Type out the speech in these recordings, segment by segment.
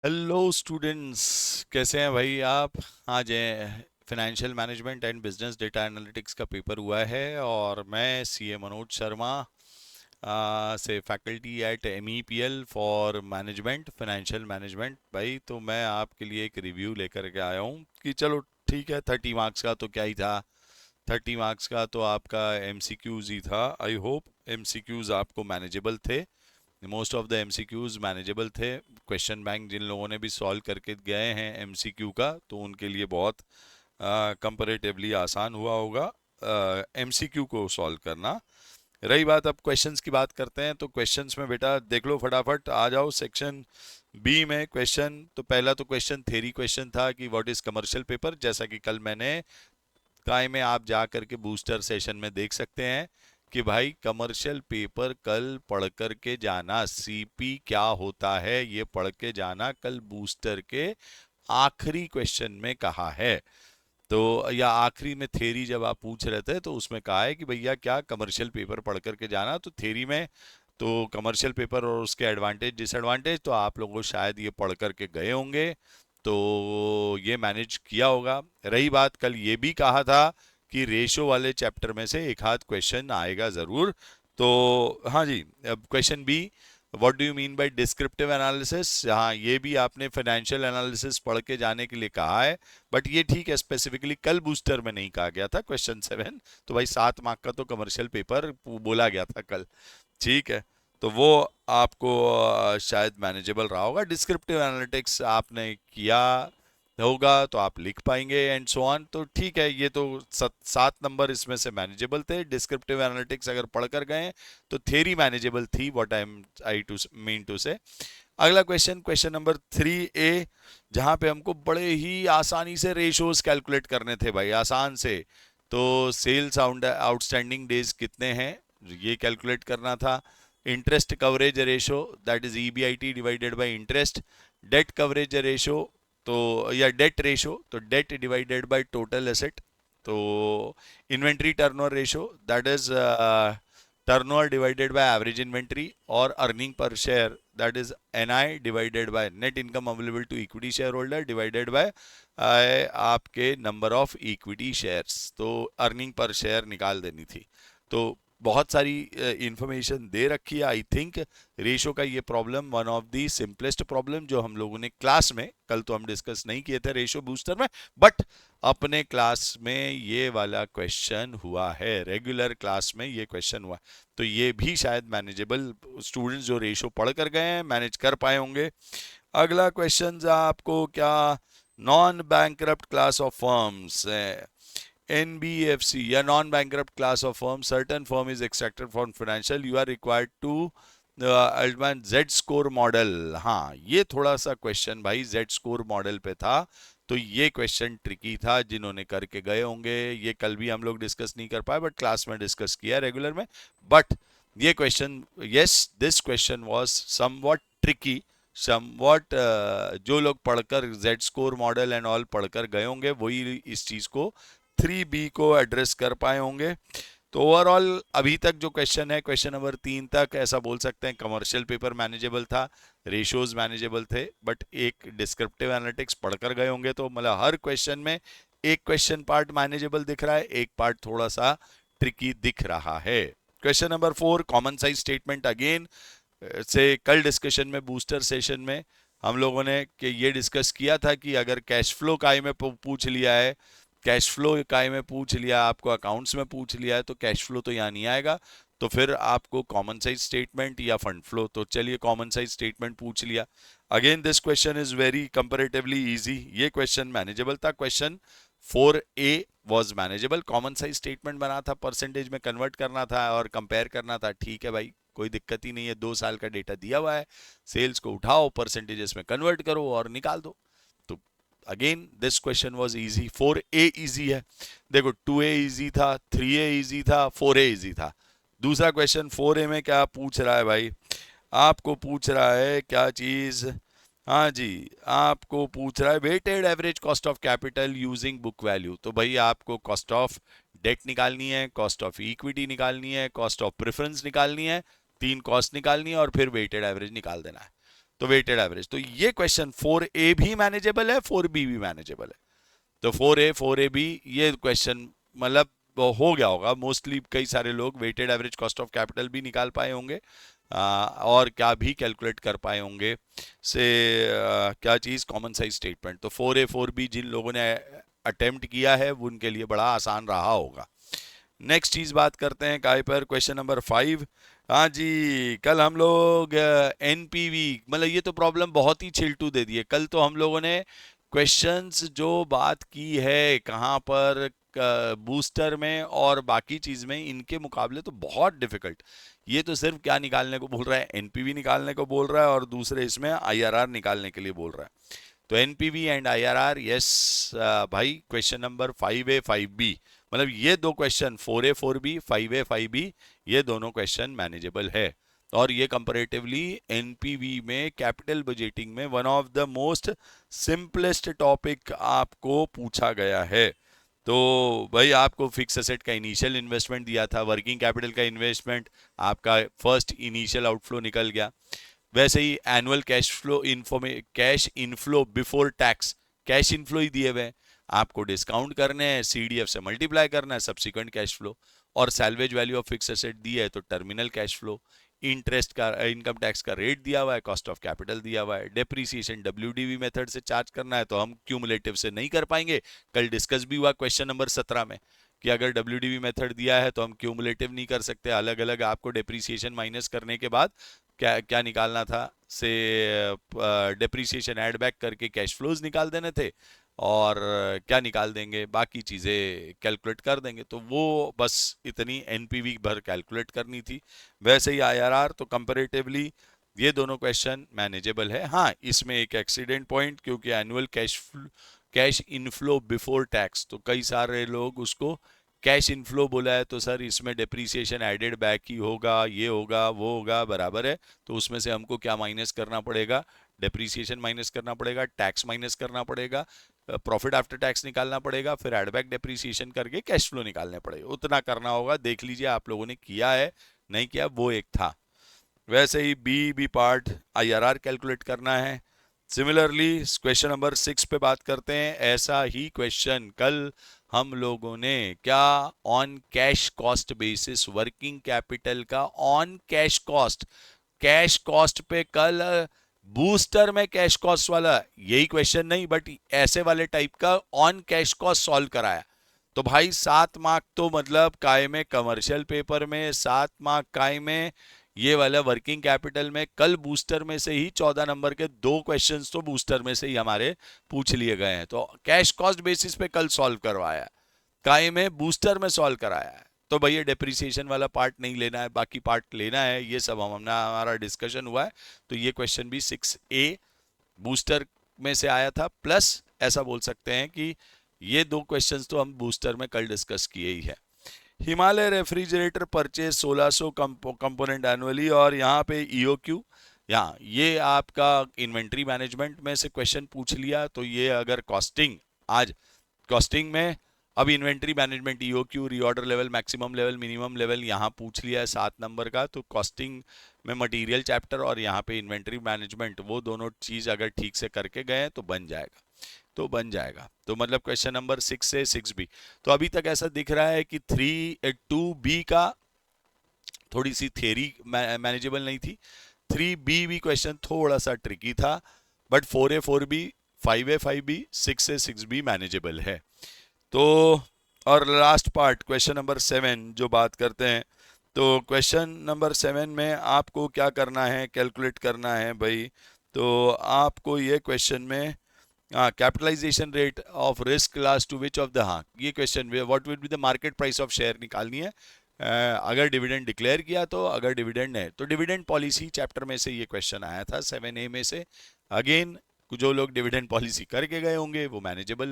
Hello students, कैसे हैं भाई आप? आज financial management and business data analytics का पेपर हुआ है और मैं सीए मनोज शर्मा से faculty at MEPL for management financial management. भाई तो मैं आपके लिए एक रिव्यू लेकर के आया हूँ कि चलो ठीक है, 30 मार्क्स का तो क्या ही था। 30 मार्क्स का तो आपका MCQs ही था। आई होप MCQs आपको मैनेजेबल थे। Most of the MCQs manageable थे। क्वेश्चन बैंक जिन लोगों ने भी सॉल्व करके गए हैं MCQ का, तो उनके लिए बहुत कंपैरेटिवली आसान हुआ होगा MCQ को सॉल्व करना। रही बात, अब क्वेश्चंस की बात करते हैं। तो क्वेश्चंस में बेटा देख लो, फटाफट आ जाओ सेक्शन बी में। क्वेश्चन तो पहला तो क्वेश्चन थ्योरी क्वेश्चन था कि व्हाट इज कमर्शियल पेपर, जैसा कि कल मैंने काय में आप जा करके बूस्टर सेशन में देख सकते हैं कि भाई कमर्शियल पेपर कल पढ़ कर के जाना। CP क्या होता है ये पढ़ के जाना, कल बूस्टर के आखिरी क्वेश्चन में कहा है। तो या आखिरी में थ्योरी जब आप पूछ रहे थे तो उसमें कहा है कि भैया क्या कमर्शियल पेपर पढ़ करके जाना। तो थ्योरी में तो कमर्शियल पेपर और उसके एडवांटेज डिसएडवांटेज तो आप लोगों को शायद ये पढ़ करके गए होंगे, तो ये मैनेज किया होगा। रही बात, कल ये भी कहा था कि रेशो वाले चैप्टर में से एक आध क्वेश्चन आएगा ज़रूर। तो हाँ जी, अब question B, what do you mean by descriptive analysis. हाँ, ये भी आपने फाइनेंशियल एनालिसिस पढ़ के जाने के लिए कहा है, बट ये ठीक है, स्पेसिफिकली कल बूस्टर में नहीं कहा गया था क्वेश्चन 7। तो भाई 7 मार्क का तो कमर्शियल पेपर बोला गया था कल, ठीक है। तो वो आपको शायद मैनेजेबल रहा होगा। डिस्क्रिप्टिव एनालिटिक्स आपने किया होगा तो आप लिख पाएंगे एंड सो ऑन, तो ठीक है। ये तो 7 नंबर इसमें से मैनेजेबल थे। डिस्क्रिप्टिव एनालिटिक्स अगर पढ़कर गए तो थ्योरी मैनेजेबल थी, what I to mean to से। अगला क्वेश्चन, क्वेश्चन नंबर 3A, जहां पे हमको बड़े ही आसानी से रेशोज कैलकुलेट करने थे भाई, आसान से। तो सेल्स आउटस्टैंडिंग डेज कितने हैं ये कैलकुलेट करना था। Interest coverage ratio, that is EBIT divided by interest. Debt coverage ratio, तो या डेट रेशो, तो debt divided by total asset. तो inventory turnover ratio, that is turnover divided by average inventory. और earning per share, that is NI divided by net income available to equity share holder divided by आपके number of equity shares. तो earning per share निकाल देनी थी। तो बहुत सारी information दे रखी है। आई थिंक रेशो का ये problem one of the simplest problem जो हम लोगों ने क्लास में, कल तो हम डिस्कस नहीं किए थे रेशो बूस्टर में, बट अपने क्लास में ये वाला क्वेश्चन हुआ है, रेगुलर क्लास में ये क्वेश्चन हुआ। तो ये भी शायद मैनेजेबल, स्टूडेंट्स जो रेशो पढ़ कर गए हैं मैनेज कर पाए होंगे। अगला क्वेश्चन आपको क्या, non bankrupt class of firms, NBFC या non bankrupt class of firm, certain firm is extracted from financial, you are required to Altman Z score model. हाँ, ये थोड़ा सा क्वेश्चन भाई जेड स्कोर मॉडल पे था। तो ये क्वेश्चन ट्रिकी था, जिन्होंने करके गए होंगे। ये कल भी हम लोग डिस्कस नहीं कर पाए, बट क्लास में डिस्कस किया रेगुलर में। बट ये question, yes this question was somewhat tricky, somewhat. जो लोग पढ़कर Z score model and all पढ़कर गए होंगे वही इस चीज को 3B को एड्रेस कर पाए होंगे। तो ओवरऑल अभी तक जो क्वेश्चन है, क्वेश्चन नंबर 3 तक ऐसा बोल सकते हैं कमर्शियल पेपर मैनेजेबल था, रेशियोज मैनेजेबल थे। बट एक डिस्क्रिप्टिव एनालिटिक्स पढ़कर गए होंगे तो मतलब हर क्वेश्चन में एक क्वेश्चन पार्ट मैनेजेबल दिख रहा है, एक पार्ट थोड़ा सा ट्रिकी दिख रहा है। Question number 4, common size statement again से कल डिस्कशन में बूस्टर सेशन में हम लोगों ने कि ये डिस्कस किया था कि अगर कैश फ्लो काय में पूछ लिया है, कैश फ्लो काय में पूछ लिया, आपको अकाउंट्स में पूछ लिया है, तो कैश फ्लो तो यहाँ नहीं आएगा। तो फिर आपको कॉमन साइज स्टेटमेंट या फंड फ्लो, तो चलिए कॉमन साइज स्टेटमेंट पूछ लिया। Again this question is very comparatively easy, ये क्वेश्चन मैनेजेबल था। Question 4A was manageable, common size statement बना था, परसेंटेज में कन्वर्ट करना था और कंपेयर करना था। ठीक है भाई, कोई दिक्कत ही नहीं है, 2 साल का डेटा दिया हुआ है, सेल्स को उठाओ, परसेंटेजेस में कन्वर्ट करो और निकाल दो। तो again this question was easy. 4A easy है, देखो 2A इजी था, 3A इजी था, 4A इजी था। दूसरा क्वेश्चन 4A में क्या पूछ रहा है भाई, आपको पूछ रहा है क्या चीज, हाँ जी, आपको पूछ रहा है weighted average cost of capital using book value. तो भाई आपको कॉस्ट ऑफ डेट निकालनी है, कॉस्ट ऑफ इक्विटी निकालनी है, कॉस्ट ऑफ प्रेफरेंस निकालनी है, 3 कॉस्ट निकालनी है और फिर वेटेड एवरेज निकाल देना है। तो वेटेड एवरेज, तो ये क्वेश्चन 4A भी मैनेजेबल है, 4B भी मैनेजेबल है। तो 4A 4AB ये क्वेश्चन मतलब हो गया होगा मोस्टली। कई सारे लोग weighted average cost of capital भी निकाल पाए होंगे और क्या भी कैलकुलेट कर पाए होंगे से क्या चीज़, कॉमन साइज स्टेटमेंट। तो 4A 4B जिन लोगों ने अटेम्प्ट किया है वो उनके लिए बड़ा आसान रहा होगा। नेक्स्ट चीज बात करते हैं काय पर, क्वेश्चन नंबर 5। हाँ जी, कल हम लोग एनपीवी, मतलब ये तो प्रॉब्लम बहुत ही छिलटू दे दी है। कल तो हम लोगों ने क्वेश्चंस जो बात की है कहाँ पर, बूस्टर में और बाकी चीज में, इनके मुकाबले तो बहुत डिफिकल्ट। ये तो सिर्फ क्या निकालने को बोल रहा है, एनपीवी निकालने को बोल रहा है और दूसरे इसमें आईआरआर निकालने के लिए बोल रहा है। तो एनपीवी एंड आईआरआर, यस भाई, क्वेश्चन नंबर 5A 5B, मतलब ये दो question 4A 4B 5A 5B, ये दोनों क्वेश्चन मैनेजेबल है। और ये कंपैरेटिवली एनपीवी में, कैपिटल बजटिंग में, one of the most simplest topic आपको पूछा गया है। तो भाई आपको फिक्स एसेट का इनिशियल इन्वेस्टमेंट दिया था, वर्किंग कैपिटल का इन्वेस्टमेंट, आपका फर्स्ट इनिशियल आउटफ्लो निकल गया। वैसे ही annual cash inflow before tax, cash inflow ही दिए हुए हैं, आपको डिस्काउंट करने हैं, सीडीएफ से मल्टीप्लाई करना है सब्सिक्वेंट कैश फ्लो। और salvage value of fix asset दी है तो टर्मिनल कैश फ्लो। इंटरेस्ट का, इनकम टैक्स का रेट दिया हुआ है, कॉस्ट ऑफ कैपिटल दिया हुआ है, डेप्रीसिएशन डब्ल्यूडीवी मेथड से चार्ज करना है तो हम क्यूमुलेटिव से नहीं कर पाएंगे। कल डिस्कस भी हुआ क्वेश्चन नंबर 17 में कि अगर डब्ल्यूडीवी मेथड दिया है तो हम क्यूमुलेटिव नहीं कर सकते, अलग अलग आपको डेप्रीसिएशन माइनस करने के बाद क्या क्या निकालना था से, डेप्रीसिएशन ऐड बैक करके कैश फ्लोज निकाल देने थे और क्या निकाल देंगे, बाकी चीज़ें कैलकुलेट कर देंगे। तो वो बस इतनी एनपीवी भर कैलकुलेट करनी थी। वैसे ही आईआरआर तो कंपैरेटिवली ये दोनों क्वेश्चन मैनेजेबल है। हाँ, इसमें एक एक्सीडेंट पॉइंट, क्योंकि annual cash inflow before tax, तो कई सारे लोग उसको कैश इनफ्लो बोला है तो सर इसमें डेप्रीसिएशन एडेड बैक ही होगा, ये होगा वो होगा, बराबर है। तो उसमें से हमको क्या माइनस करना पड़ेगा, डेप्रीसिएशन माइनस करना पड़ेगा, टैक्स माइनस करना पड़ेगा, प्रॉफिट आफ्टर टैक्स निकालना पड़ेगा, फिर एडबैक डेप्रीसिएशन करके कैश फ्लो निकालने पड़ेगा। उतना करना होगा, देख लीजिए आप लोगों ने किया है नहीं किया, वो एक था। वैसे ही बी पार्ट आईआरआर कैलकुलेट करना है। सिमिलरली क्वेश्चन नंबर 6 पे बात करते हैं। ऐसा ही क्वेश्चन कल हम लोगों ने क्या, on cash cost basis, working capital का ऑन कैश कॉस्ट पे कल बूस्टर में कैश कॉस्ट वाला, यही क्वेश्चन नहीं बट ऐसे वाले टाइप का ऑन कैश कॉस्ट सॉल्व कराया। तो भाई 7 मार्क तो मतलब काय में, कमर्शियल पेपर में 7 मार्क काय में, ये वाला वर्किंग कैपिटल में कल बूस्टर में से ही 14 नंबर के दो क्वेश्चंस तो बूस्टर में से ही हमारे पूछ लिए गए हैं। तो कैश कॉस्ट बेसिस पे कल सॉल्व करवाया है, काय में बूस्टर में सॉल्व कराया है। तो भैया डेप्रिसिएशन वाला पार्ट नहीं लेना है, बाकी पार्ट लेना है, ये सब हमारा डिस्कशन हुआ है। तो ये क्वेश्चन भी 6A बूस्टर में से आया था, प्लस ऐसा बोल सकते हैं कि ये दो क्वेश्चंस तो हम बूस्टर में कल डिस्कस किए ही है। Himalaya refrigerator purchase 1600 component annually, और यहाँ पे ईओक्यू, यहाँ ये आपका इन्वेंट्री मैनेजमेंट में से क्वेश्चन पूछ लिया। तो ये अगर कॉस्टिंग, आज कॉस्टिंग में अब inventory management, EOQ, reorder level, maximum level, minimum level यहाँ पूछ लिया है 7 नंबर का। तो कॉस्टिंग में मटेरियल चैप्टर और यहाँ पे इन्वेंट्री मैनेजमेंट, वो दोनों चीज़ अगर ठीक से करके गए तो बन जाएगा, तो बन जाएगा। तो मतलब क्वेश्चन नंबर 6 से 6B। तो अभी तक ऐसा दिख रहा है कि 2B का थोड़ी सी थियरी मैनेजेबल नहीं थी, 3B भी क्वेश्चन थोड़ा सा ट्रिकी था, but 4A 4B 5A 5B 6A 6B manageable है। तो और लास्ट पार्ट क्वेश्चन नंबर 7 जो बात करते हैं, तो क्वेश्चन नंबर 7 में आपको क्या करना है, कैलकुलेट करना है भाई। तो आपको ये क्वेश्चन में capitalisation rate of risk class to which of the, हाँ ये question, what will be the market price of share निकालनी है। अगर डिविडेंड डिक्लेयर किया तो, अगर डिविडेंड है तो डिविडेंड पॉलिसी चैप्टर में से ये क्वेश्चन आया था 7A में से। अगेन जो लोग डिविडेंड पॉलिसी करके गए होंगे वो मैनेजेबल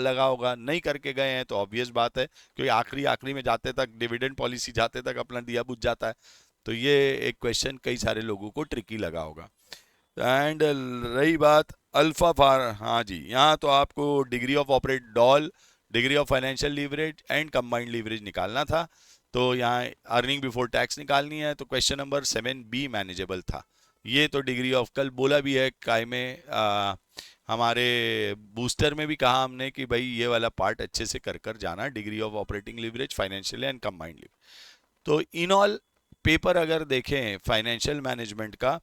लगा होगा, नहीं करके गए हैं तो ऑब्वियस बात है, क्योंकि आखिरी में जाते तक डिविडेंड पॉलिसी जाते तक अपना दिया बुझ जाता है। तो ये एक क्वेश्चन कई सारे लोगों को ट्रिकी लगा होगा। एंड रही बात अल्फा फार, हाँ जी, यहाँ तो आपको degree of operate doll, degree of financial leverage and combined leverage निकालना था। तो यहाँ अर्निंग बिफोर टैक्स निकालनी है। तो क्वेश्चन नंबर 7B मैनेजेबल था। ये तो डिग्री ऑफ, कल बोला भी है काय में, हमारे बूस्टर में भी कहा हमने कि भाई ये वाला पार्ट अच्छे से कर कर जाना, degree of operating leverage, financial and combined leverage. तो इन ऑल पेपर अगर देखें फाइनेंशियल मैनेजमेंट का,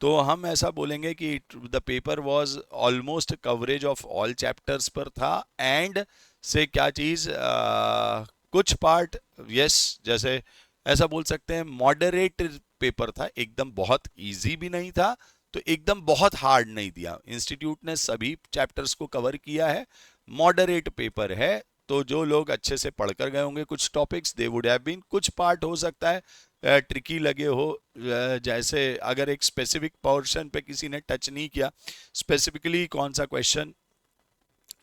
तो हम ऐसा बोलेंगे कि the paper was almost coverage of all chapters पर था। एंड से क्या चीज़, कुछ पार्ट यस, जैसे ऐसा बोल सकते हैं मॉडरेट पेपर था, एकदम बहुत इजी भी नहीं था तो एकदम बहुत हार्ड नहीं दिया। इंस्टीट्यूट ने सभी चैप्टर्स को कवर किया है, मॉडरेट पेपर है। तो जो लोग अच्छे से पढ़कर गए होंगे कुछ topics, they would have been, कुछ पार्ट हो सकता है ट्रिकी लगे हो, जैसे अगर एक स्पेसिफिक पोर्शन पे किसी ने टच नहीं किया, स्पेसिफिकली कौन सा क्वेश्चन,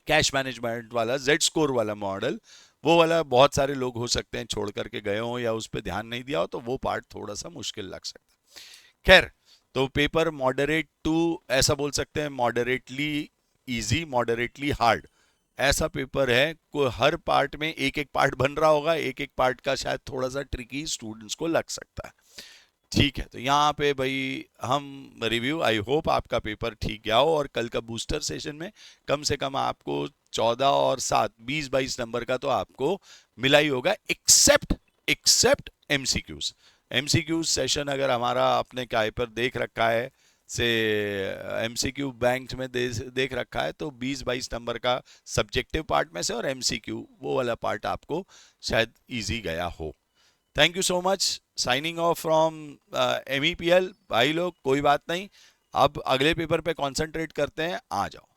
कैश मैनेजमेंट वाला, जेड स्कोर वाला मॉडल, वो वाला बहुत सारे लोग हो सकते हैं छोड़ करके गए हों या उस पर ध्यान नहीं दिया हो, तो वो पार्ट थोड़ा सा मुश्किल लग सकता है। खैर, तो पेपर मॉडरेट टू, ऐसा बोल सकते हैं मॉडरेटली इजी, मॉडरेटली हार्ड, ऐसा पेपर है। को हर पार्ट में एक एक पार्ट बन रहा होगा, एक एक पार्ट का शायद थोड़ा सा ट्रिकी स्टूडेंट्स को लग सकता है। ठीक है, तो यहाँ पे भाई हम रिव्यू, आई होप आपका पेपर ठीक गया हो और कल का बूस्टर सेशन में कम से कम आपको 14 और 7 20-22 नंबर का तो आपको मिला ही होगा, एक्सेप्ट एमसीक्यूज। एमसीक्यू सेशन अगर हमारा आपने काय पर देख रखा है से, एमसीक्यू बैंक में देख रखा है, तो 20-22 नंबर का सब्जेक्टिव पार्ट में से और एमसीक्यू वो वाला पार्ट आपको शायद इजी गया हो। Thank you so much, signing off from MEPL। भाई लोग कोई बात नहीं, अब अगले पेपर पे कंसंट्रेट करते हैं, आ जाओ।